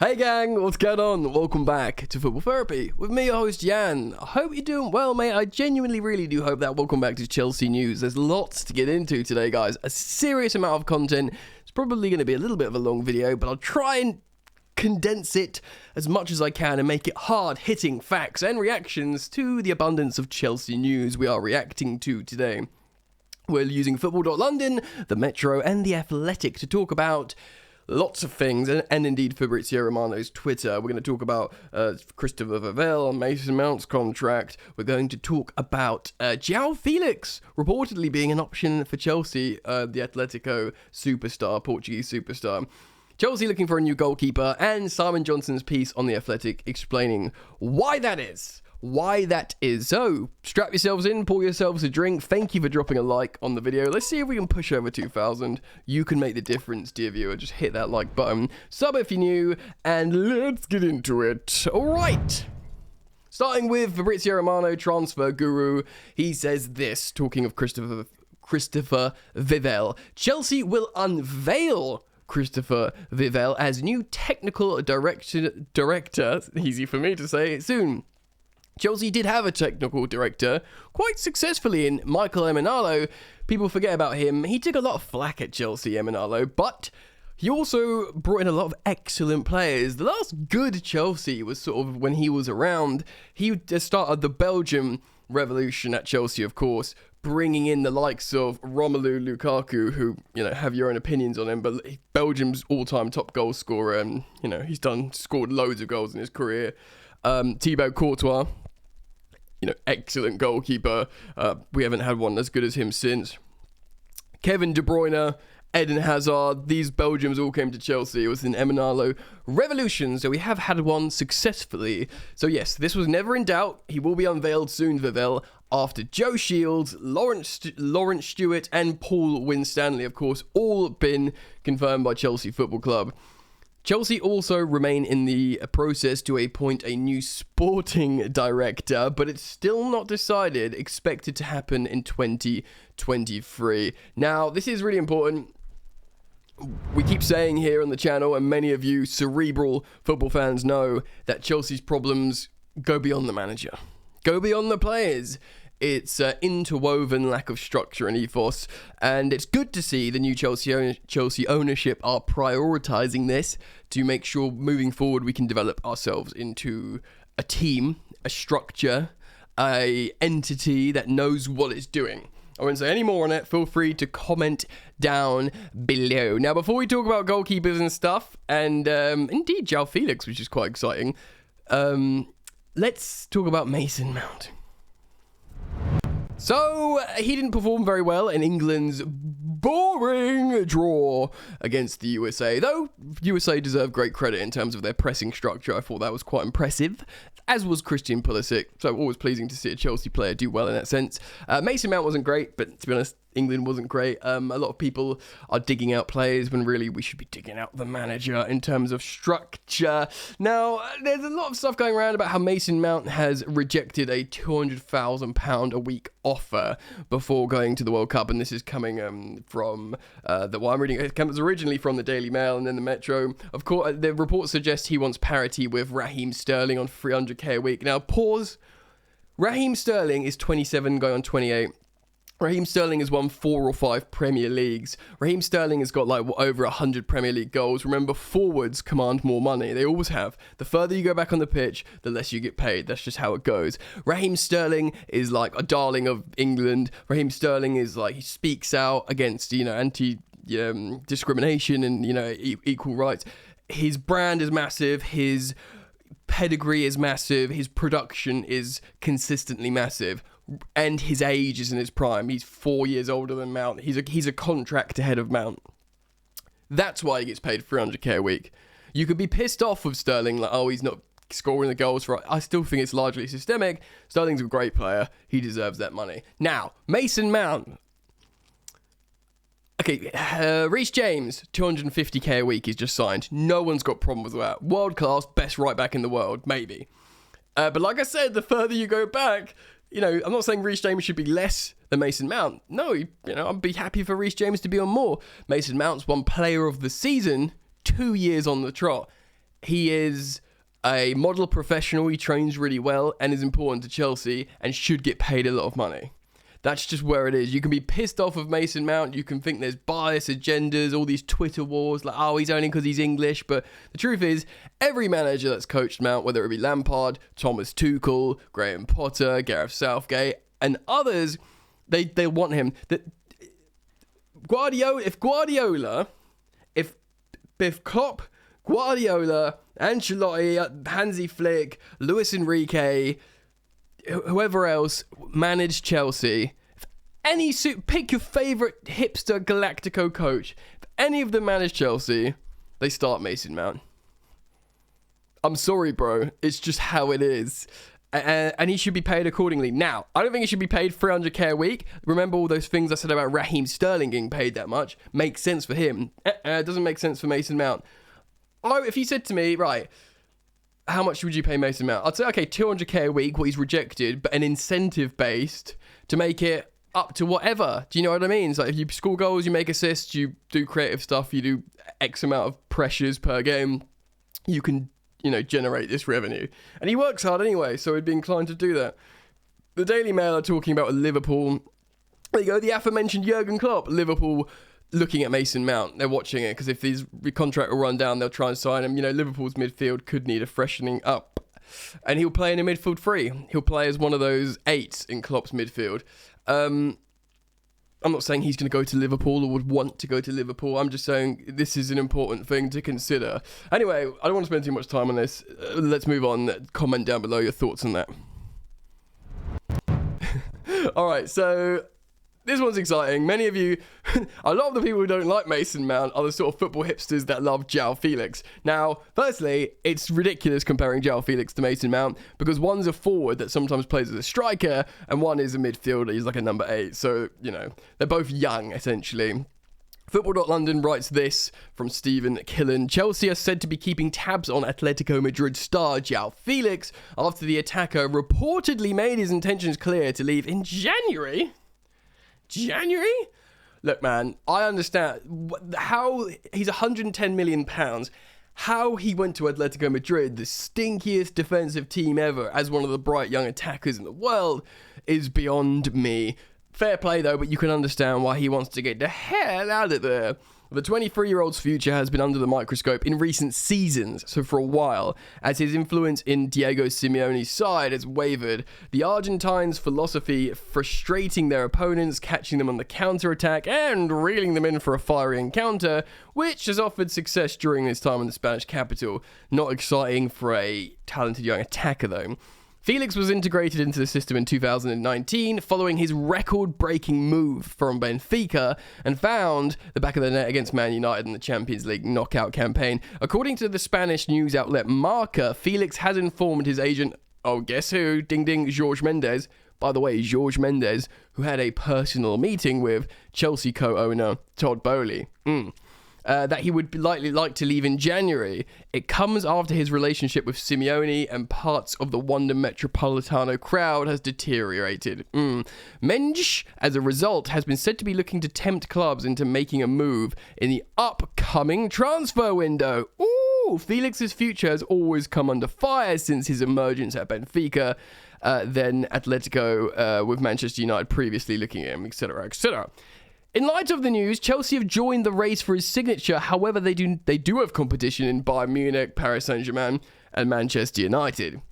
Hey gang, what's going on? Welcome back to Football Therapy with me, your host Jan. I hope you're doing well, mate. I genuinely really do hope that. Welcome back to Chelsea News. There's lots to get into today, guys. A serious amount of content. It's probably going to be a little bit of a long video, but I'll try and condense it as much as I can and make it hard-hitting facts and reactions to the abundance of Chelsea news we are reacting to today. We're using Football.London, the Metro, and the Athletic to talk about lots of things, and indeed Fabrizio Romano's Twitter. We're going to talk about Christopher Vivell, Mason Mount's contract. We're going to talk about João Felix reportedly being an option for Chelsea, the Atletico superstar, Portuguese superstar. Chelsea looking for a new goalkeeper, and Simon Johnson's piece on the Athletic explaining why that is. So, strap yourselves in, pour yourselves a drink. Thank you for dropping a like on the video. Let's see if we can push over 2,000. You can make the difference, dear viewer. Just hit that like button. Sub if you're new, and let's get into it. All right. Starting with Fabrizio Romano, transfer guru. He says this, talking of Christopher Vivell. Chelsea will unveil Christopher Vivell as new technical director, easy for me to say, soon. Chelsea did have a technical director quite successfully in Michael Emenalo. People forget about him. He took a lot of flack at Chelsea, Emenalo, but he also brought in a lot of excellent players. The last good Chelsea was sort of when he was around. He started the Belgium revolution at Chelsea, of course, bringing in the likes of Romelu Lukaku, who, have your own opinions on him, but Belgium's all-time top goal scorer, and, he's scored loads of goals in his career. Thibaut Courtois, excellent goalkeeper. We haven't had one as good as him since. Kevin De Bruyne, Eden Hazard, these Belgians all came to Chelsea. It was an Emenalo revolution, so we have had one successfully. So yes, this was never in doubt. He will be unveiled soon, Vivell, after Joe Shields, Lawrence Stewart, and Paul Winstanley, of course, all been confirmed by Chelsea Football Club. Chelsea also remain in the process to appoint a new sporting director, but it's still not decided, expected to happen in 2023. Now, this is really important. We keep saying here on the channel, and many of you cerebral football fans know, that Chelsea's problems go beyond the manager, go beyond the players. It's interwoven lack of structure and ethos, and it's good to see the new Chelsea ownership are prioritising this to make sure moving forward we can develop ourselves into a team, a structure, a entity that knows what it's doing. I won't say any more on it. Feel free to comment down below. Now, before we talk about goalkeepers and stuff, and indeed João Felix, which is quite exciting, let's talk about Mason Mount. So, he didn't perform very well in England's boring draw against the USA, though USA deserve great credit in terms of their pressing structure. I thought that was quite impressive, as was Christian Pulisic, so always pleasing to see a Chelsea player do well in that sense. Mason Mount wasn't great, but to be honest, England wasn't great. A lot of people are digging out players when really we should be digging out the manager in terms of structure. Now, there's a lot of stuff going around about how Mason Mount has rejected a £200,000 a week offer before going to the World Cup, and this is coming from I'm reading. It comes originally from the Daily Mail and then the Metro. Of course, the report suggests he wants parity with Raheem Sterling on 300k a week. Now, pause. Raheem Sterling is 27, going on 28. Raheem Sterling has won 4 or 5 Premier Leagues. Raheem Sterling has got over 100 Premier League goals. Remember, forwards command more money. They always have. The further you go back on the pitch, the less you get paid. That's just how it goes. Raheem Sterling is like a darling of England. Raheem Sterling is he speaks out against, discrimination and, equal rights. His brand is massive. His pedigree is massive. His production is consistently massive. And his age is in his prime. He's 4 years older than Mount. He's a contract ahead of Mount. That's why he gets paid 300k a week. You could be pissed off with Sterling, he's not scoring the goals for. I still think it's largely systemic. Sterling's a great player. He deserves that money. Now, Mason Mount. Okay, Reece James, 250k a week. He's just signed. No one's got problems with that. World class, best right back in the world, maybe. But like I said, the further you go back, I'm not saying Reece James should be less than Mason Mount. No, I'd be happy for Reece James to be on more. Mason Mount's won Player of the Season 2 years on the trot. he is a model professional. He trains really well and is important to Chelsea and should get paid a lot of money. That's just where it is. You can be pissed off of Mason Mount. You can think there's bias, agendas, all these Twitter wars, like, oh, he's only because he's English. But the truth is, every manager that's coached Mount, whether it be Lampard, Thomas Tuchel, Graham Potter, Gareth Southgate, and others, they want him. If Klopp, Guardiola, Ancelotti, Hansi Flick, Luis Enrique, whoever else managed Chelsea, pick your favourite hipster Galactico coach. If any of them manage Chelsea, they start Mason Mount. I'm sorry, bro. It's just how it is. And he should be paid accordingly. Now, I don't think he should be paid $300k a week. Remember all those things I said about Raheem Sterling getting paid that much? Makes sense for him. It doesn't make sense for Mason Mount. If you said to me, right, how much would you pay Mason Mount? I'd say, okay, $200k a week, what he's rejected, but an incentive-based to make it up to whatever. Do you know what I mean? It's like if you score goals, you make assists, you do creative stuff, you do X amount of pressures per game, you can, generate this revenue. And he works hard anyway, so he'd be inclined to do that. The Daily Mail are talking about Liverpool. There you go, the aforementioned Jurgen Klopp. Liverpool looking at Mason Mount. They're watching it because if his contract will run down, they'll try and sign him. Liverpool's midfield could need a freshening up. And he'll play in a midfield three. He'll play as one of those eights in Klopp's midfield. I'm not saying he's going to go to Liverpool or would want to go to Liverpool. I'm just saying this is an important thing to consider. Anyway, I don't want to spend too much time on this. Let's move on. Comment down below your thoughts on that. All right, so this one's exciting. Many of you, a lot of the people who don't like Mason Mount are the sort of football hipsters that love João Felix. Now, firstly, it's ridiculous comparing João Felix to Mason Mount because one's a forward that sometimes plays as a striker and one is a midfielder. He's like a number 8. So, they're both young, essentially. Football.London writes this from Stephen Killen. Chelsea are said to be keeping tabs on Atletico Madrid star João Felix after the attacker reportedly made his intentions clear to leave in January. Look, man, I understand how he's £110 million. How he went to Atletico Madrid, the stinkiest defensive team ever, as one of the bright young attackers in the world, is beyond me. Fair play, though, but you can understand why he wants to get the hell out of there. The 23-year-old's future has been under the microscope in recent seasons, so for a while, as his influence in Diego Simeone's side has wavered. The Argentines' philosophy frustrating their opponents, catching them on the counter-attack, and reeling them in for a fiery encounter, which has offered success during his time in the Spanish capital. Not exciting for a talented young attacker, though. Felix was integrated into the system in 2019 following his record-breaking move from Benfica and found the back of the net against Man United in the Champions League knockout campaign. According to the Spanish news outlet Marca, Felix has informed his agent, guess who? Ding ding, Jorge Mendes. By the way, Jorge Mendes, who had a personal meeting with Chelsea co-owner Todd Boehly. That he would likely like to leave in January. It comes after his relationship with Simeone and parts of the Wanda Metropolitano crowd has deteriorated. Mendes, as a result, has been said to be looking to tempt clubs into making a move in the upcoming transfer window. Felix's future has always come under fire since his emergence at Benfica, then Atletico, with Manchester United previously looking at him, etc., etc. In light of the news, Chelsea have joined the race for his signature. However, they do have competition in Bayern Munich, Paris Saint-Germain, and Manchester United.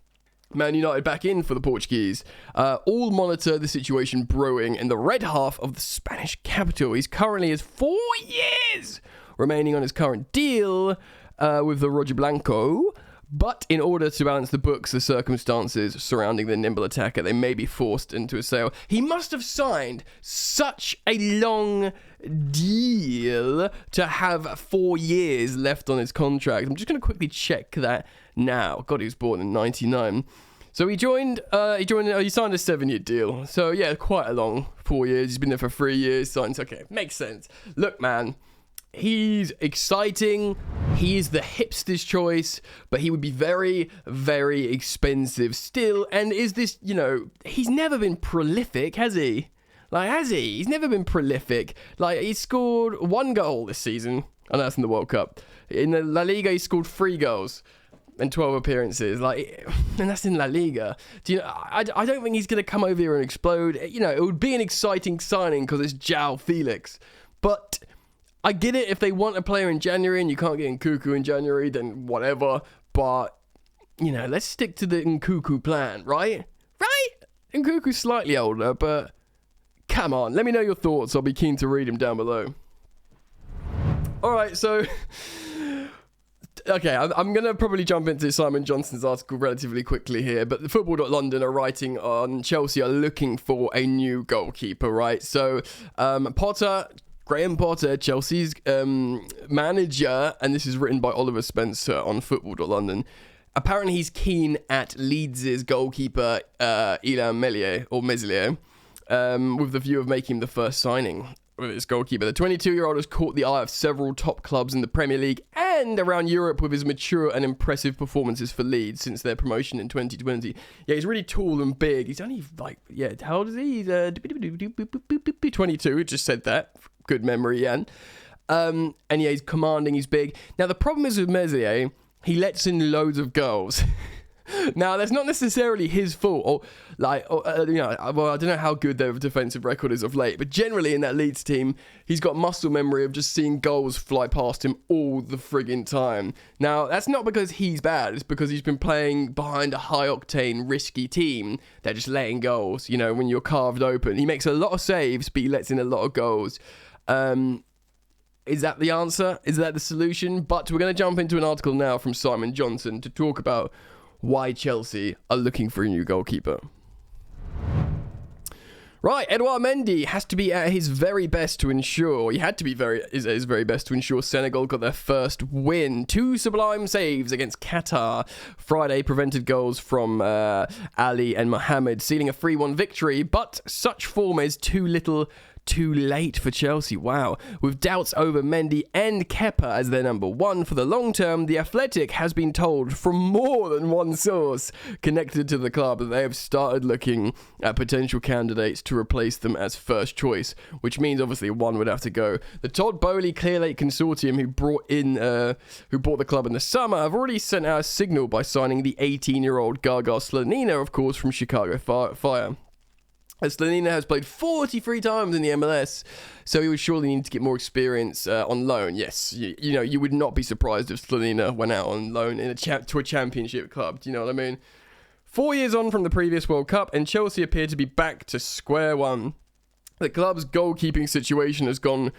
Man United back in for the Portuguese. All monitor the situation brewing in the red half of the Spanish capital. He's currently has 4 years remaining on his current deal with the Roger Blanco. But in order to balance the books, the circumstances surrounding the nimble attacker, they may be forced into a sale. He must have signed such a long deal to have 4 years left on his contract. I'm just going to quickly check that now. God, he was born in 99. So he signed a 7-year deal. So yeah, quite a long 4 years. He's been there for 3 years. Signed. Okay, makes sense. Look, man. He's exciting. He is the hipster's choice, but he would be very, very expensive still. And is this, he's never been prolific, has he? Has he? He's never been prolific. He scored 1 goal this season. And that's in the World Cup. In the La Liga, he scored 3 goals in 12 appearances. And that's in La Liga. Do you know? I don't think he's going to come over here and explode. You know, it would be an exciting signing because it's João Felix. But I get it, if they want a player in January and you can't get Nkunku in January, then whatever. But, you know, let's stick to the Nkunku plan, right? Right? Nkunku's slightly older, but come on. Let me know your thoughts. I'll be keen to read them down below. Alright, so... Okay, I'm going to probably jump into Simon Johnson's article relatively quickly here, but the Football.London are writing on Chelsea are looking for a new goalkeeper, right? So, Graham Potter, Chelsea's manager, and this is written by Oliver Spencer on Football.London. Apparently, he's keen at Leeds' goalkeeper, Ilham Meslier, with the view of making him the first signing with his goalkeeper. The 22-year-old has caught the eye of several top clubs in the Premier League and around Europe with his mature and impressive performances for Leeds since their promotion in 2020. Yeah, he's really tall and big. He's only how old is he? He's 22. Just said that. Good memory, Jan. And yeah, he's commanding, he's big. Now, the problem is with Meslier, he lets in loads of goals. Now, that's not necessarily his fault, I don't know how good their defensive record is of late, but generally in that Leeds team, he's got muscle memory of just seeing goals fly past him all the friggin' time. Now, that's not because he's bad, it's because he's been playing behind a high-octane, risky team. They're just letting goals, you know, when you're carved open. He makes a lot of saves, but he lets in a lot of goals. Is that the answer? Is that the solution? But we're going to jump into an article now from Simon Johnson to talk about why Chelsea are looking for a new goalkeeper. Right, Edouard Mendy has to be at his very best to ensure, at his very best to ensure Senegal got their first win. 2 sublime saves against Qatar Friday prevented goals from Ali and Mohamed, sealing a 3-1 victory, but such form is too little too late for Chelsea. Wow. With doubts over Mendy and Kepa as their number 1 for the long term, The Athletic has been told from more than one source connected to the club that they have started looking at potential candidates to replace them as first choice, which means obviously one would have to go. The Todd Boehly Clearlake Consortium, who bought the club in the summer, have already sent out a signal by signing the 18-year-old Gaga Slonina, of course, from Chicago Fire. Slonina has played 43 times in the MLS, so he would surely need to get more experience on loan. Yes, you would not be surprised if Slonina went out on loan to a championship club. Do you know what I mean? 4 years on from the previous World Cup, and Chelsea appear to be back to square one. The club's goalkeeping situation has got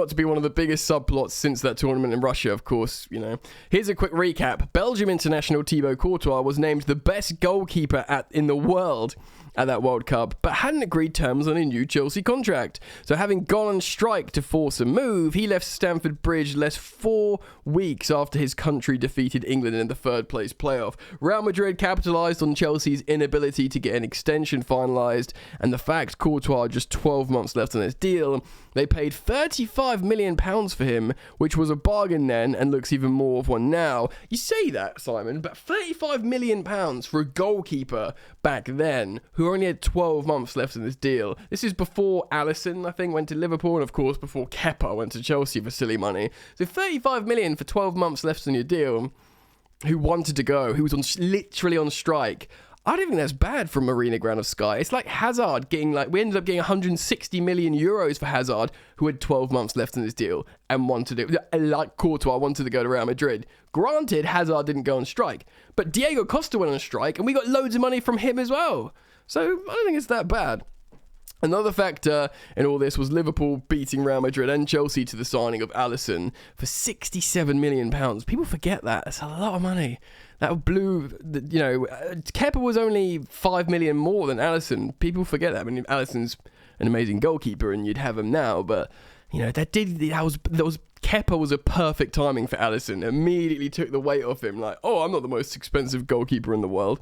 to be one of the biggest subplots since that tournament in Russia, of course, you know. Here's a quick recap. Belgium international Thibaut Courtois was named the best goalkeeper in the world at that World Cup, but hadn't agreed terms on a new Chelsea contract. So having gone on strike to force a move, he left Stamford Bridge less 4 weeks after his country defeated England in the 3rd place playoff. Real Madrid capitalised on Chelsea's inability to get an extension finalised, and the fact Courtois had just 12 months left on his deal. They paid £35 million for him, which was a bargain then and looks even more of one now. You say that, Simon, but £35 million for a goalkeeper back then who only had 12 months left in this deal. This is before Alisson, I think, went to Liverpool, and of course before Kepa went to Chelsea for silly money. So £35 million for 12 months left on your deal, who wanted to go, who was literally on strike. I don't think that's bad from Marina Granovskaya. It's like Hazard we ended up getting 160 million euros for Hazard, who had 12 months left in his deal and wanted it, like Courtois wanted to go to Real Madrid. Granted, Hazard didn't go on strike, but Diego Costa went on strike and we got loads of money from him as well. So I don't think it's that bad. Another factor in all this was Liverpool beating Real Madrid and Chelsea to the signing of Alisson for £67 million. People forget that. That's a lot of money. That blew, Kepa was only $5 million more than Alisson. People forget that. I mean, Alisson's an amazing goalkeeper and you'd have him now, but, Kepa was a perfect timing for Alisson. Immediately took the weight off him, like, I'm not the most expensive goalkeeper in the world.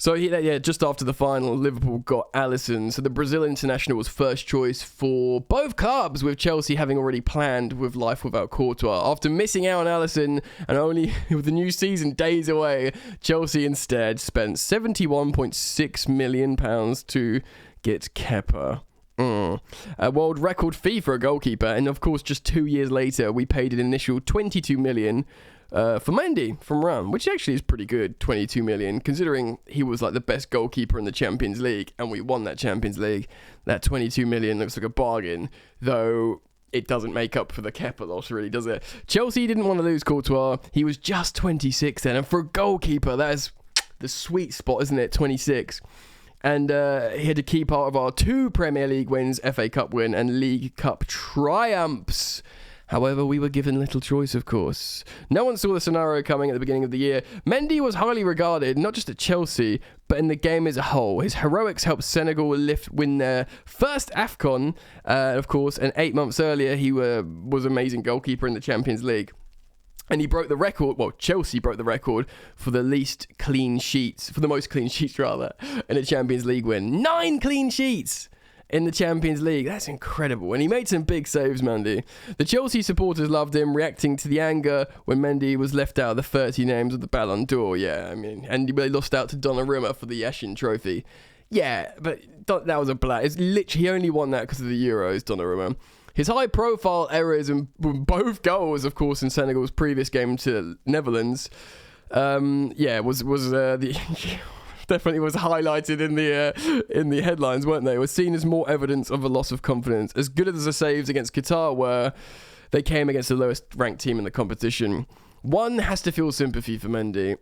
So, just after the final, Liverpool got Alisson. So the Brazil international was first choice for both clubs, with Chelsea having already planned with life without Courtois. After missing out on Alisson and only with the new season days away, Chelsea instead spent £71.6 million to get Kepa. A world record fee for a goalkeeper, and of course, just 2 years later, we paid an initial 22 million for Mendy from Ram, which actually is pretty good. 22 million, considering he was like the best goalkeeper in the Champions League, and we won that Champions League. That 22 million looks like a bargain, though. It doesn't make up for the Kepa loss, really, does it? Chelsea didn't want to lose Courtois. He was just 26 then, and for a goalkeeper, that is the sweet spot, isn't it? 26. And he had a key part of our 2 Premier League wins, FA Cup win and League Cup triumphs. However, we were given little choice, of course. No one saw the scenario coming at the beginning of the year. Mendy was highly regarded, not just at Chelsea, but in the game as a whole. His heroics helped Senegal win their first AFCON, of course, and 8 months earlier, he was amazing goalkeeper in the Champions League. And he broke the record, well, Chelsea broke the record for the most clean sheets, in a Champions League win. 9 clean sheets! In the Champions League. That's incredible. And he made some big saves, Mendy. The Chelsea supporters loved him, reacting to the anger when Mendy was left out of the 30 names of the Ballon d'Or. Yeah, I mean, and he lost out to Donnarumma for the Yashin Trophy. Yeah, but that was a blat. It's literally, he only won that because of the Euros, Donnarumma. His high-profile errors in both goals, of course, in Senegal's previous game to Netherlands, definitely was highlighted in the headlines, weren't they? Was seen as more evidence of a loss of confidence. As good as the saves against Qatar were, they came against the lowest ranked team in the competition. One has to feel sympathy for Mendy.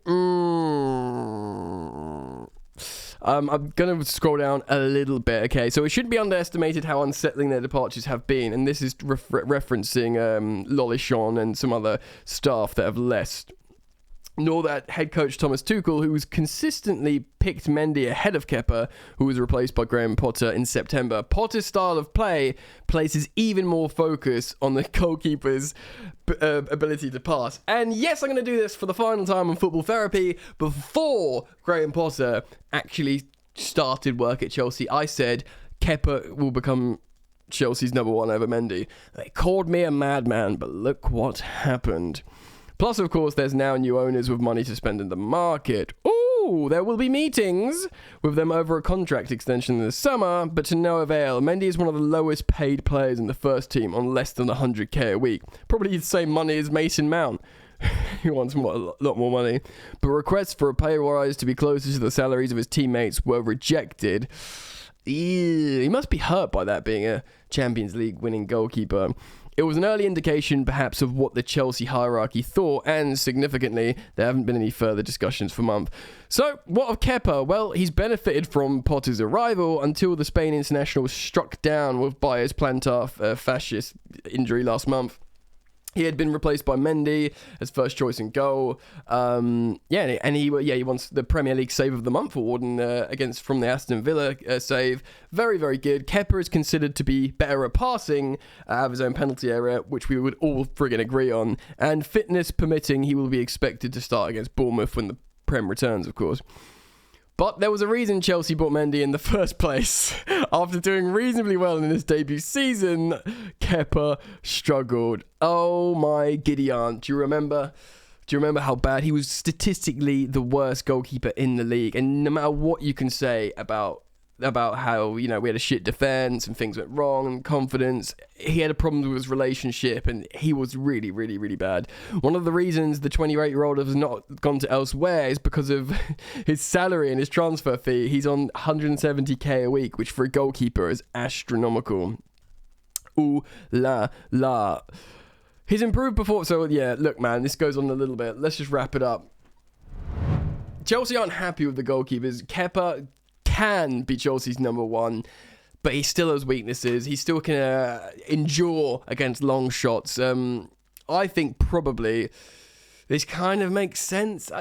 I'm going to scroll down a little bit, okay? So it shouldn't be underestimated how unsettling their departures have been, and this is referencing Lollichon and some other staff that have left. Nor that head coach Thomas Tuchel, who was consistently picked Mendy ahead of Kepa, who was replaced by Graham Potter in September. Potter's style of play places even more focus on the goalkeeper's ability to pass. And yes, I'm going to do this for the final time on Football Therapy. Before Graham Potter actually started work at Chelsea, I said Kepa will become Chelsea's number 1 over Mendy. They called me a madman, but look what happened. Plus, of course, there's now new owners with money to spend in the market. Ooh, there will be meetings with them over a contract extension in the summer, but to no avail. Mendy is one of the lowest paid players in the first team on less than 100k a week. Probably the same money as Mason Mount. He wants a lot more money. But requests for a pay rise to be closer to the salaries of his teammates were rejected. Ew, he must be hurt by that, being a Champions League winning goalkeeper. It was an early indication, perhaps, of what the Chelsea hierarchy thought, and significantly, there haven't been any further discussions for months. So, what of Kepa? Well, he's benefited from Potter's arrival until the Spain international was struck down by his plantar fasciitis injury last month. He had been replaced by Mendy as first choice in goal. He won the Premier League Save of the Month award from the Aston Villa save. Very, very good. Kepa is considered to be better at passing out of his own penalty area, which we would all friggin' agree on. And fitness permitting, he will be expected to start against Bournemouth when the Prem returns, of course. But there was a reason Chelsea bought Mendy in the first place. After doing reasonably well in his debut season, Kepa struggled. Oh my giddy aunt. Do you remember how bad? He was statistically the worst goalkeeper in the league. And no matter what you can say about how, we had a shit defense and things went wrong and confidence, he had a problem with his relationship and he was really, really, really bad. One of the reasons the 28-year-old has not gone to elsewhere is because of his salary and his transfer fee. He's on 170k a week, which for a goalkeeper is astronomical. Ooh la la. His improved performance. So yeah, look, man, this goes on a little bit. Let's just wrap it up. Chelsea aren't happy with the goalkeepers. Kepa can be Chelsea's number 1, but he still has weaknesses. He still can endure against long shots. I think probably this kind of makes sense.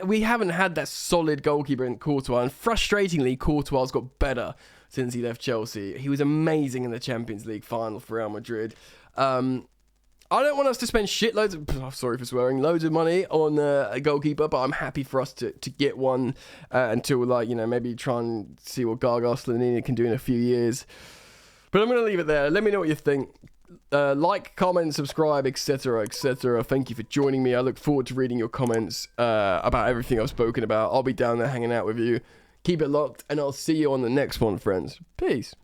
We haven't had that solid goalkeeper in Courtois, and frustratingly, Courtois has got better since he left Chelsea. He was amazing in the Champions League final for Real Madrid. I don't want us to spend loads of money on a goalkeeper, but I'm happy for us to get one until, maybe try and see what Gargar Slanina can do in a few years. But I'm going to leave it there. Let me know what you think. Like, comment, subscribe, etc., etc. Thank you for joining me. I look forward to reading your comments about everything I've spoken about. I'll be down there hanging out with you. Keep it locked, and I'll see you on the next one, friends. Peace.